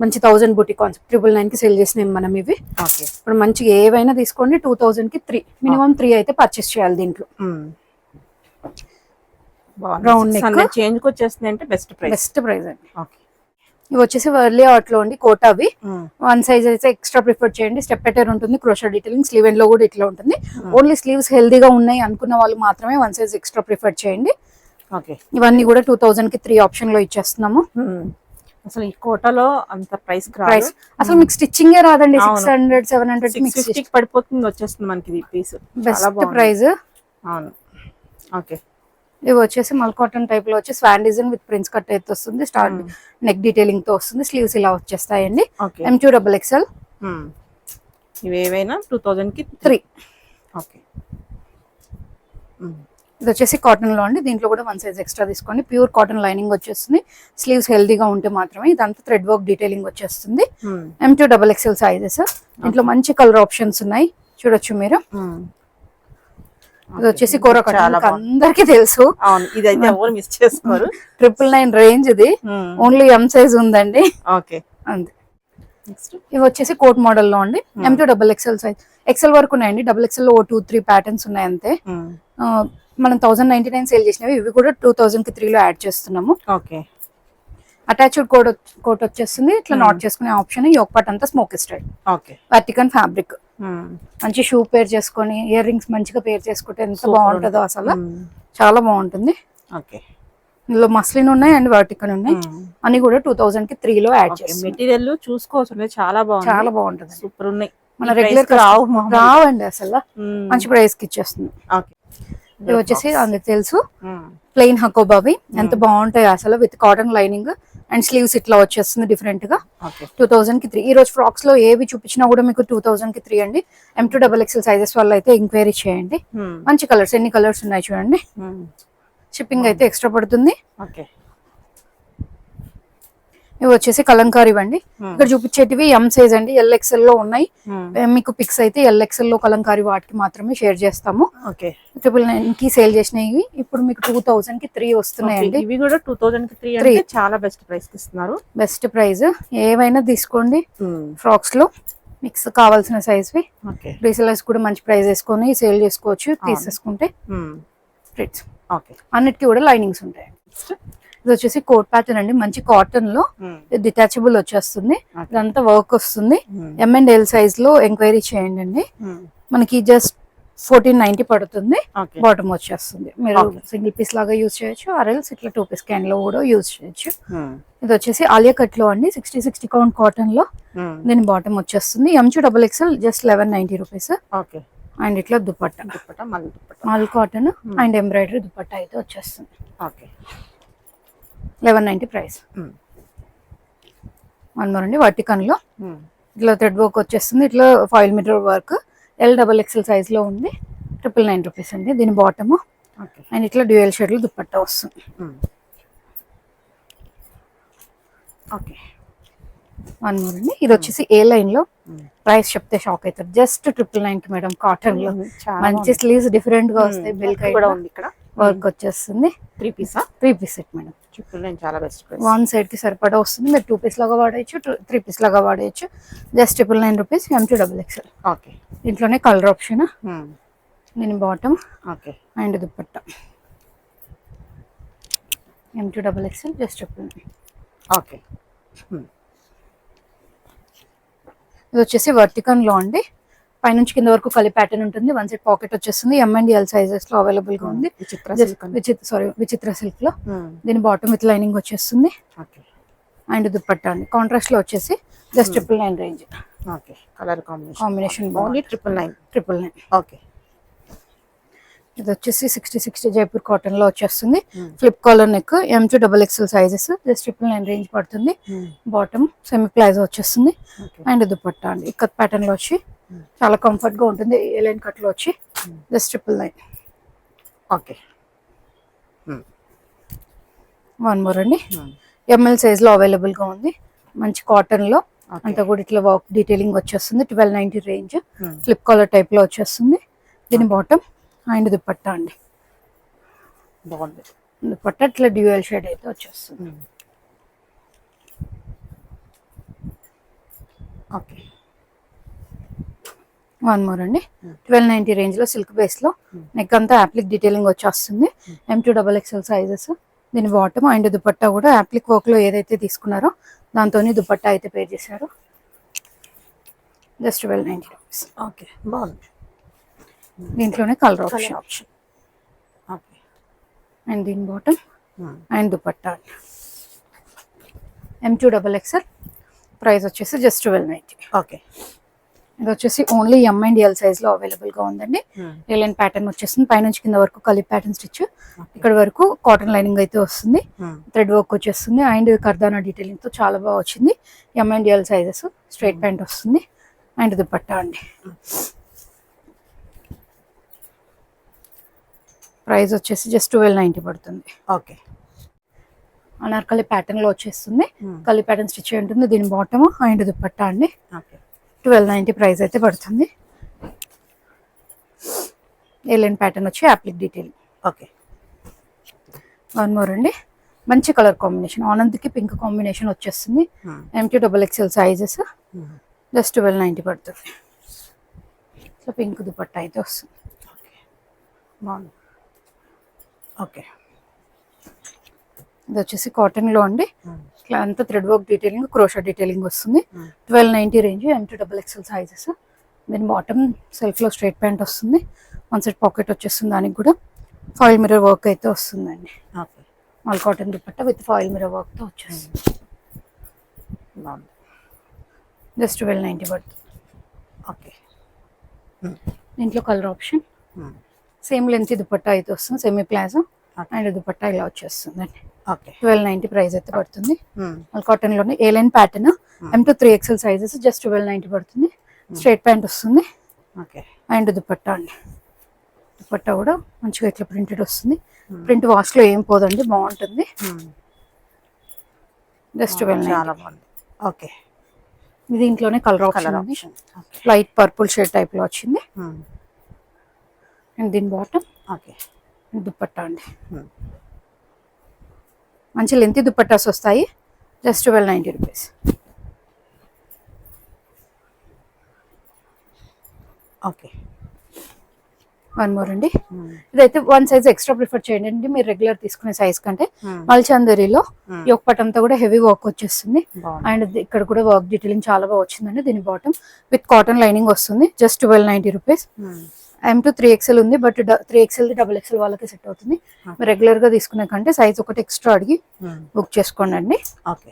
S1: మంచి 1000 బూటీ కాన్సెప్ట్ 999 కి సేల్ చేసినాం మనం ఇవి. ఇప్పుడు మంచి ఏవైనా తీసుకోండి. 2000 కి 3 మినిమం 3 అయితే పర్చేస్ చేయాలి. దీంట్లో రౌండ్ నెక్
S2: చేంజ్ కి వచ్చేస్తుంది అంటే బెస్ట్ ప్రైస్
S1: అండి. ఇవి వచ్చేసి వర్లీ ఆర్ట్ లో అండి. కోటావి 1 సైజ్ అయితే ఎక్స్ట్రా ప్రిఫర్ చేయండి. స్టెప్ ఎటర్ ఉంటుంది, క్రోషా డీటెయిలింగ్. స్లీవ్ ఎండ్ లో కూడా ఇట్లా ఉంటుంది. ఓన్లీ స్లీవ్స్ హెల్దీగా ఉన్నాయి అనుకున్న వాళ్ళు మాత్రమే 1 సైజ్ ఎక్స్ట్రా ప్రిఫర్ చేయండి. ఇవన్నీ కూడా 2000 కి 3 ఆప్షన్ లో ఇచ్చేస్తున్నాము.
S2: అసలు ఈ కోటాలో అంత ప్రైస్
S1: అసలు మీకు స్టిచ్చింగ్ రాదండి. 600, 700
S2: పడిపోతుంది, వచ్చేస్తుంది మనకి పీస్.
S1: Best price.
S2: అవును. ఓకే.
S1: ఇవి వచ్చేసి మల్ కాటన్ టైప్ లో వచ్చి Schwann design with prince cut అయితే వస్తుంది. స్టార్ట్ నెక్ డీటెయిలింగ్ తో వస్తుంది. స్లీవ్స్ ఇలా వచ్చేస్తాయండి. M2XXL.
S2: ఇవి ఏవైనా 2000 కి
S1: 3.
S2: ఓకే.
S1: ఇది వచ్చేసి కాటన్ లో అండి. దీంట్లో కూడా 1 సైజ్ ఎక్స్ట్రా తీసుకోండి. ప్యూర్ కాటన్ లైనింగ్ వచ్చేస్తుంది. స్లీవ్స్ హెల్దీగా ఉంటే మాత్రమే. ఇదంతా థ్రెడ్ వర్క్ డీటెయిలింగ్ వచ్చేస్తుంది. M2XXL sizes. దీంట్లో మంచి కలర్ ఆప్షన్స్ ఉన్నాయి, చూడొచ్చు మీరు. ఇది వచ్చేసి కోరా కాటన్, అందరికి తెలుసు.
S2: ఇదైతే ఎవరు మిస్ చేసుకోరు.
S1: 999 రేంజ్. ఇది ఓన్లీ M సైజ్ ఉందండి.
S2: ఓకే.
S1: అంతే. ఇవి వచ్చేసి కోట్ మోడల్ లో అండి. M2XXL size. ఎక్సెల్ వరకు ఉన్నాయండి. XXL లో 2-3 ప్యాటర్న్స్ ఉన్నాయి అంతే. మనం 1099 సేల్ చేసినవి. ఇవి కూడా 2000 కి 3 లో యాడ్ చేస్తున్నాము.
S2: ఓకే.
S1: అటాచ్డ్ కోట్ వచ్చేస్తుంది. ఇట్లా నాట్ చేసుకునే ఆప్షన్. యోక్ పార్ట్ అంతా స్మోక్ స్టైల్.
S2: ఓకే.
S1: వర్టికన్ ఫ్యాబ్రిక్. మంచి షూ పేర్ చేసుకొని ఇయర్ రింగ్స్ మంచిగా పేర్ చేసుకుంటే ఎంత బాగుంటుందో అసలు. చాలా బాగుంటుంది.
S2: ఓకే.
S1: ఇందులో మస్లిన్ ఉన్నాయి అండ్ వర్టికన్ ఉన్నాయి. అన్ని కూడా 2000 కి 3 లో యాడ్ చేస్తాం.
S2: మెటీరియల్ చూసుకోవచ్చు, చాలా
S1: బాగుంటుంది.
S2: సూపర్ ఉన్నాయి.
S1: మన రెగ్యులర్ రావండి అసలు. మంచి ప్రైస్ కి ఇచ్చేస్తుంది. ఇవి వచ్చేసి అందుకు తెలుసు ప్లెయిన్ హకోబావి. ఎంత బాగుంటాయి అసలు, with cotton lining and sleeves ఇట్లా వచ్చేస్తుంది డిఫరెంట్ గా. 2000 కి 3. ఈ రోజు ఫ్రాక్స్ లో ఏవి చూపించినా కూడా మీకు 2000 కి 3 అండి. M2XXL సైజెస్ వల్ల అయితే ఎంక్వైరీ చేయండి. మంచి కలర్స్, ఎన్ని కలర్స్ ఉన్నాయి చూడండి. షిప్పింగ్ అయితే ఎక్స్ట్రా పడుతుంది. ఇవి వచ్చేసి కలంకారీ అండి. ఇక్కడ చూపించేటివి M సైజ్ అండి. LXL లో ఉన్నాయి. మీకు పిక్స్ అయితే LXL లో కలంకారీ వాటికి మాత్రమే షేర్ చేస్తాము. 999 కి సేల్ చేసినవి ఇప్పుడు మీకు 2000 కి 3 వస్తున్నాయండి.
S2: ఇవి కూడా 2000 కి 3 అంటే చాలా బెస్ట్ ప్రైస్ కి ఇస్తున్నారు.
S1: Best price. ఏవైనా తీసుకోండి ఫ్రాక్స్ లో మిక్స్ కావాల్సిన సైజ్ వి. రీసెలర్స్ కూడా మంచి ప్రైస్ వేసుకొని సేల్ చేసుకోవచ్చు తీసేసుకుంటే.
S2: ఓకే.
S1: అన్నిటికీ కూడా లైనింగ్స్ ఉంటాయి. ఇది వచ్చేసి కోట్ ప్యాటర్న్ అండి, మంచి కాటన్ లో డిటాచబుల్ వచ్చేస్తుంది. ఇదంతా వర్క్ వస్తుంది. M&L సైజ్ లో ఎంక్వైరీ చేయండి అండి. మనకి జస్ట్ 1490 పడుతుంది. బాటమ్ వచ్చేస్తుంది. మీరు సింగిల్ పీస్ లాగా యూజ్ చేయొచ్చు, ఆర్ఎల్స్ ఇట్లా 2 పీస్ క్యాన్ లో కూడా యూజ్ చేయొచ్చు. ఇది వచ్చేసి ఆలియా కట్ లో అండి, 60 కౌంట్ కాటన్ లో. దీని బాటమ్ వచ్చేస్తుంది. M2XXL just 1190 rupees. అండ్ ఇట్లా దుపట్టా మల్ కాటన్ అండ్ ఎంబ్రాయిడరీ దుపట్టా అయితే వచ్చేస్తుంది. 1190 ప్రైస్. వన్ మోర్ అండి, వర్టికన్ లో ఇట్లా థ్రెడ్ వర్క్ వచ్చేస్తుంది. ఇట్లా foil mirror work, LXXL size లో ఉంది. 999 రూపీస్ అండి దీని బాటమ్. అండ్ ఇట్లా డ్యూయల్ షేడ్ లో దుపట్టా వస్తుంది. ఓకే, వన్ మోర్ అండి, ఇది వచ్చేసి ఏ లైన్ లో. ప్రైస్ చెప్తే షాక్ అవుతారు. Just 999 madam. కాటన్ లో మంచి స్లీవ్స్ డిఫరెంట్ గా వస్తాయి. బిల్క్ కూడా ఉంది. ఇక్కడ వర్క్ వచ్చేస్తుంది. 3 పీస్ సెట్ మేడం.
S2: చాలా బెస్ట్ ప్రైస్.
S1: వన్ సైడ్ కి సరిపడా వస్తుంది. మీరు 2 పీస్ లాగా వాడేయచ్చు, 3 పీస్ లాగా వాడేయచ్చు. Just 999 rupees. M2XXL.
S2: ఓకే.
S1: దీంట్లోనే కలర్ ఆప్షన్. దీని bottom and dupatta. M2XXL just 999.
S2: Okay.
S1: ఇది వచ్చేసి వర్టికన్ లో అండి, పైనుంచి కింద వరకు కలిపి ప్యాటర్న్ ఉంటుంది. వన్ సైడ్ పాకెట్ వచ్చేస్తుంది. M&L సైజెస్ లో అవైలబుల్ గా ఉంది. విచిత్ర సిల్క్ లో. దీని బాటమ్ విత్ లైనింగ్ వచ్చేస్తుంది. అండ్ దుపట్టా అండి కాంట్రాస్ట్ లో వచ్చేసి just 999 range.
S2: Colour
S1: combination 999.
S2: Okay.
S1: ఇది వచ్చేసి 60 జైపూర్ కాటన్ లో వచ్చేస్తుంది. Flip collar neck, M2XXL sizes just 999 range పడుతుంది. బాటమ్ సెమీ ప్లాజో వచ్చేస్తుంది. అండ్ దుపట్టా అండి ఇక్కత్ ప్యాటర్న్ లో వచ్చి చాలా కంఫర్ట్ గా ఉంటుంది. ఏ లైన్ కట్ లో వచ్చి జస్ట్ 999.
S2: ఓకే.
S1: వన్ మోర్ అండి, ML సైజ్ లో అవైలబుల్ గా ఉంది. మంచి కాటన్ లో అంతా కూడా ఇట్లా వర్క్ డీటెయిలింగ్ వచ్చేస్తుంది. 1290 రేంజ్. ఫ్లిప్ కాలర్ టైప్ లో వచ్చేస్తుంది. దీని బాటమ్ అండ్ దుపట్టా అండి.
S2: బాగుంది.
S1: దుపట్టా ఇట్లా డ్యూయల్ షేడ్ అయితే వచ్చేస్తుంది.
S2: ఓకే.
S1: వన్ మోర్ అండి, 1290 రేంజ్ లో సిల్క్ బేస్ లో నెక్ అంతా యాప్లిక్ డీటెయిలింగ్ వచ్చేస్తుంది. M2XXL sizes. దీని బాటమ్ అండ్ దుపట్టా కూడా యాప్లిక్ వర్క్ లో ఏదైతే తీసుకున్నారో దాంతోనే దుపట్టా అయితే పే చేశారు. Just 1290 rupees.
S2: ఓకే, బాగుంది.
S1: దీంట్లోనే కలర్ ఆప్షన్.
S2: ఓకే.
S1: అండ్ దీని bottom and dupatta. M2XXL price వచ్చేసి జస్ట్ 1290.
S2: ఓకే.
S1: ఇది వచ్చేసి ఓన్లీ M&L సైజ్ లో అవైలబుల్ గా ఉందండి. ఏలైన్ ప్యాటర్న్ వచ్చేస్తుంది. పైనుంచి కింద వరకు కలిపి ప్యాటర్న్ స్టిచ్. ఇక్కడ వరకు కాటన్ లైనింగ్ అయితే వస్తుంది. థ్రెడ్ వర్క్ వచ్చేస్తుంది. అండ్ కర్దానా డీటెయిలింగ్ తో చాలా బాగా వచ్చింది. M&L sizes. స్ట్రైట్ ప్యాంట్ వస్తుంది. అండ్ దుపట్టా అండి. ప్రైస్ వచ్చేసి జస్ట్ 1290 పడుతుంది.
S2: ఓకే.
S1: అనార్కలి ప్యాటర్న్ లో వచ్చేస్తుంది. కలి ప్యాటర్న్ స్టిచ్ ఉంటుంది. దీని బాటమ్ అండ్ దుపట్టా అండి. 1290 ప్రైస్ అయితే పడుతుంది. ఏలైన్ ప్యాటర్న్ వచ్చి appliqué detail.
S2: Okay.
S1: One more అండి, మంచి కలర్ కాంబినేషన్, ఆనంద్కి పింక్ కాంబినేషన్ వచ్చేస్తుంది. M2XXL sizes. జస్ట్ 1290 పడుతుంది. సో పింక్ దుపట్టా అయితే వస్తుంది.
S2: బాగుంది. ఓకే.
S1: ఇది వచ్చేసి కాటన్ లో అండి, ఇట్లా అంతా thread work detailing, crochet detailing వస్తుంది. 1290 రేంజ్. M2XXL sizes. దీని బాటమ్ సెల్ఫ్ లో స్ట్రైట్ ప్యాంట్ వస్తుంది. వన్ సైడ్ పాకెట్ వచ్చేస్తుంది. దానికి కూడా ఫాయిల్ మిర్రర్ వర్క్ అయితే వస్తుందండి. All cotton dupatta with foil mirror work తో వచ్చేస్తుంది. జస్ట్ 1290 పడుతుంది.
S2: ఓకే.
S1: దీంట్లో colour option. Same length dupatta అయితే వస్తుంది. సెమీ ప్లాజో అండ్ దుపట్టా ఇలా వచ్చేస్తుందండి. 1290 ప్రైస్ అయితే పడుతుంది. కాటన్ లోనే A-line pattern. M2XXL sizes. Just 1290 పడుతుంది. స్ట్రైట్ ప్యాంట్ వస్తుంది. అండ్ దుపట్టా అండి. దుపట్టా కూడా మంచిగా ఇట్లా ప్రింటెడ్ వస్తుంది. ప్రింట్ వాష్ లో ఏం పోదండి, బాగుంటుంది. జస్ట్ 1290.
S2: ఓకే.
S1: దీంట్లోనే colour option. Light purple shade type లో వచ్చింది. అండ్ దీని బాటమ్. దుపట్టా అండి. మంచి లెంత్ దుపట్టాస్ వస్తాయి. Just 1290 rupees.
S2: Okay.
S1: One more అండి. ఇదైతే 1 సైజ్ ఎక్స్ట్రా ప్రిఫర్ చేయండి అండి మీరు రెగ్యులర్ తీసుకునే సైజ్ కంటే. మల్చందరిలో ఈ ఒక పట్ అంతా కూడా హెవీ వర్క్ వచ్చేస్తుంది. అండ్ ఇక్కడ కూడా వర్క్ డీటెయిలింగ్ చాలా బాగా వచ్చిందండి. దీని బాటమ్ విత్ కాటన్ లైనింగ్ వస్తుంది. Just 1290 rupees. M to 3XL ఉంది, బట్ 3XL XXL వాళ్ళకి సెట్ అవుతుంది. మీరు రెగ్యులర్ గా తీసుకునే కంటే సైజ్ ఒకటి ఎక్స్ట్రా అడిగి బుక్ చేసుకోండి అండి.
S2: ఓకే,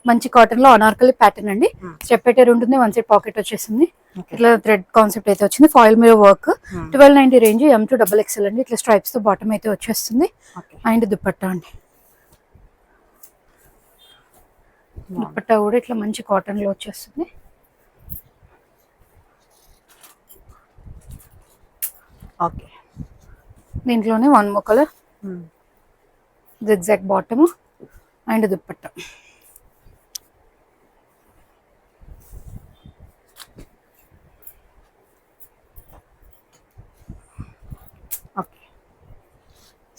S1: మంచి కాటన్ లో అనార్కలి ప్యాటర్న్ అండి. స్టెప్ ఎటర్ ఉంటుంది, 1 సైడ్ పాకెట్ వచ్చేసింది. ఇట్లా థ్రెడ్ కాన్సెప్ట్ అయితే వచ్చింది. ఫాయిల్ మీద work. 1290 range. M to XXL అండి. ఇట్లా స్ట్రైప్స్ తో బాటమ్ అయితే వచ్చేస్తుంది. అండ్ దుపట్టా అండి. దుపట్టా కూడా ఇట్లా మంచి కాటన్ లో వచ్చేస్తుంది.
S2: ఓకే,
S1: దీంట్లోనే 1 more colour, zigzag bottom and dupatta.
S2: Okay,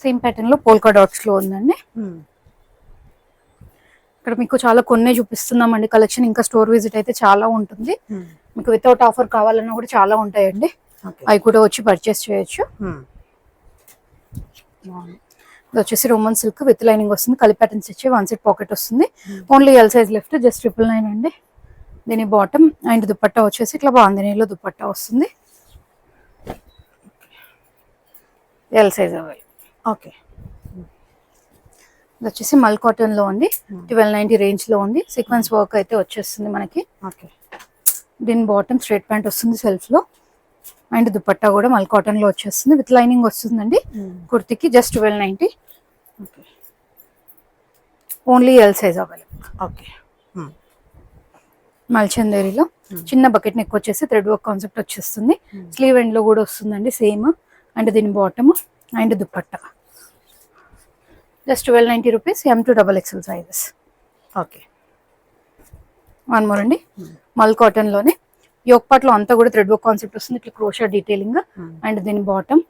S1: same pattern లో పోల్కా డాట్స్ లో ఉందండి. ఇక్కడ మీకు చాలా కొన్నే చూపిస్తున్నామండి కలెక్షన్. ఇంకా స్టోర్ విజిట్ అయితే చాలా ఉంటుంది. మీకు వితౌట్ ఆఫర్ కావాలన్నా కూడా చాలా ఉంటాయండి. అవి కూడా వచ్చి పర్చేస్ చేయొచ్చు. ఇది వచ్చేసి రోమన్ సిల్క్ విత్ లైనింగ్ వస్తుంది. కలి ప్యాటర్న్స్ ఇచ్చి 1 సైడ్ పాకెట్ వస్తుంది. Only L size left. Just 999 అండి. దీని బాటమ్ అండ్ దుపట్టా వచ్చేసి ఇట్లా బాందినీలో దుపట్టా వస్తుంది. L size available.
S2: ఓకే,
S1: ఇది వచ్చేసి మల్ కాటన్ లో ఉంది. 1290 రేంజ్ లో ఉంది. సీక్వెన్స్ వర్క్ అయితే వచ్చేస్తుంది మనకి.
S2: ఓకే,
S1: దీని బాటమ్ స్ట్రైట్ ప్యాంట్ వస్తుంది సెల్ఫ్ లో. అండ్ దుపట్టా కూడా మల్ కాటన్ లో వచ్చేస్తుంది. విత్ లైనింగ్ వస్తుందండి. కుర్తికి just 1290. Only L size available.
S2: Okay,
S1: మల్చందేరిలో చిన్న బకెట్ నెక్ వచ్చేసి థ్రెడ్ వర్క్ కాన్సెప్ట్ వచ్చేస్తుంది. స్లీవ్ ఎండ్ లో కూడా వస్తుందండి సేమ్. అండ్ దీని bottom and dupatta just 1290 rupees. M to XXL sizes.
S2: Okay,
S1: 1 more అండి. మల్ కాటన్ లోనే యోక్ పార్ట్ లో అంతా కూడా థ్రెడ్ వర్క్ కాన్సెప్ట్ వస్తుంది. ఇట్లా క్రోషా డీటెయిలింగ్. అండ్ దీని బాటమ్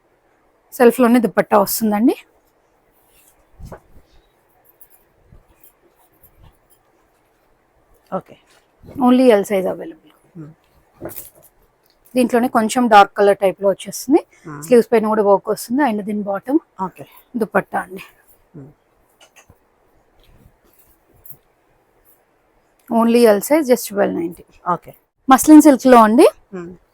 S1: సెల్ఫ్ లోనే దుపట్టా వస్తుందండి.
S2: Okay,
S1: only L size available. దీంట్లోనే కొంచెం డార్క్ కలర్ టైప్ లో వచ్చేస్తుంది. స్లీవ్స్ పైన కూడా వర్క్ వస్తుంది. అండ్ దీని బాటమ్
S2: ఓకే,
S1: దుపట్టా అండి. Only L size just 1290.
S2: Okay,
S1: muslin silk లో అండి.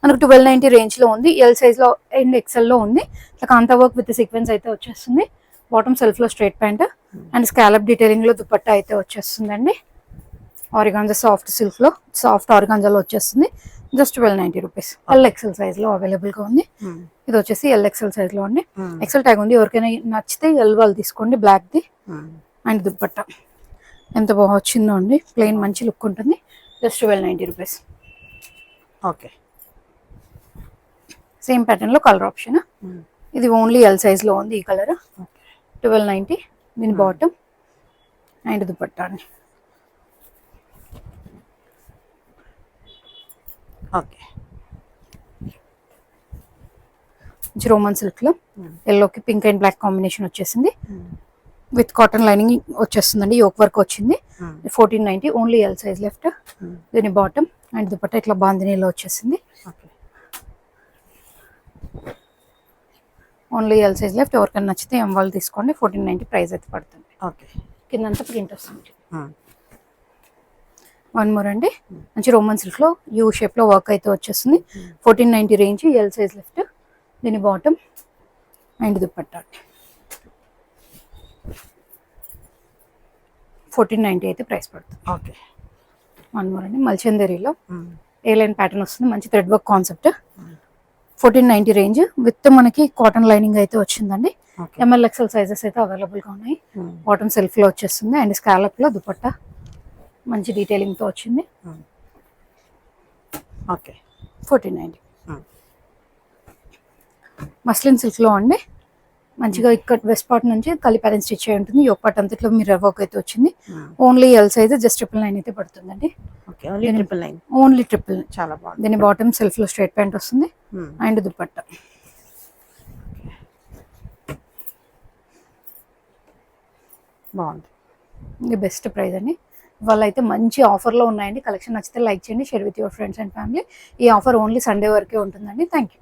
S1: మనకు 1290 రేంజ్ లో ఉంది. L సైజ్ లో అండ్ XL లో ఉంది. ఇట్లా కాంతా వర్క్ విత్ సీక్వెన్స్ అయితే వచ్చేస్తుంది. బాటమ్ సెల్ఫ్ లో straight pant and scallop detailing లో దుపట్టా అయితే వచ్చేస్తుందండి. ఆరిగాంజా సాఫ్ట్ సిల్క్ లో సాఫ్ట్ ఆరిగాంజాలో వచ్చేస్తుంది. Just 1290 rupees. LXL సైజ్ లో అవైలబుల్ గా ఉంది. ఇది వచ్చేసి LXL సైజ్ లో అండి. XL ట్యాగ్ ఉంది. ఎవరికైనా నచ్చితే L వాళ్ళు తీసుకోండి. Black the. అండ్ దుపట్టా ఎంత బాగా వచ్చిందో అండి. ప్లెయిన్ మంచి లుక్ ఉంటుంది. Just 1290 rupees.
S2: Okay,
S1: same pattern లో కలర్ ఆప్షన్. ఇది ఓన్లీ L సైజ్ లో ఉంది. ఈ కలర్ 1290. దీని బాటమ్ అండ్ దుపట్టా అండి.
S2: ఓకే,
S1: రోమన్ సిల్క్ లో ఎల్లోకి పింక్ అండ్ బ్లాక్ కాంబినేషన్ వచ్చేసింది. విత్ కాటన్ లైనింగ్ వచ్చేస్తుందండి. యోక్ వర్క్ వచ్చింది. 1490. Only L size left. దీని బాటమ్ అండ్ దుపట్టా ఇట్లా బాందినీలో వచ్చేసింది. Only L size left. ఎవరికైనా నచ్చితే M వాళ్ళు తీసుకోండి. 1490 ప్రైస్ అయితే పడుతుంది.
S2: ఓకే,
S1: కిందంతా ప్రింట్ వస్తుంది. 1 మోర్ అండి. మంచి రోమన్ సిల్క్ లో యూ షేప్ లో వర్క్ అయితే వచ్చేస్తుంది. 1490 రేంజ్. L size left. దీని బాటమ్ అండ్ దుపట్టా 1490 అయితే ప్రైస్ పడుతుంది.
S2: ఓకే,
S1: 1 మోర్ అండి. మల్చందేరిలో ఏ లైన్ ప్యాటర్న్ వస్తుంది. మంచి thread work concept. 1490 range with మనకి కాటన్ లైనింగ్ అయితే వచ్చిందండి. ML XL సైజెస్ అయితే అవైలబుల్ గా ఉన్నాయి. బాటమ్ సెల్ఫ్ లో వచ్చేస్తుంది. అండ్ స్కాలప్ లో దుపట్టా మంచి డీటెయిలింగ్ తో వచ్చింది.
S2: ఓకే,
S1: 1490. మస్లిన్ సిల్క్ లో అండి. మంచిగా ఇక్కడ వెస్ట్ పార్ట్ నుంచి కలి ప్యాటర్న్ స్టిచ్ అయి ఉంటుంది. యోక్ పార్ట్ అంతట్లో మిర్రర్ వర్క్ అయితే వచ్చింది. ఓన్లీ L సైజ్ జస్ట్ 999 అయితే పడుతుందండి.
S2: ఓన్లీ 999.
S1: ఓన్లీ 999.
S2: చాలా బాగుంది.
S1: దీని బాటమ్ సెల్ఫ్ లో స్ట్రైట్ ప్యాంట్ వస్తుంది. అండ్ దుపట్టా
S2: బాగుంది.
S1: ఇది బెస్ట్ ప్రైస్ అండి. ఇవాళ అయితే మంచి ఆఫర్లో ఉన్నాయండి. కలెక్షన్ నచ్చితే లైక్ చేయండి. Share with your friends and family. ఈ ఆఫర్ ఓన్లీ సండే వరకే ఉంటుందండి. Thank you.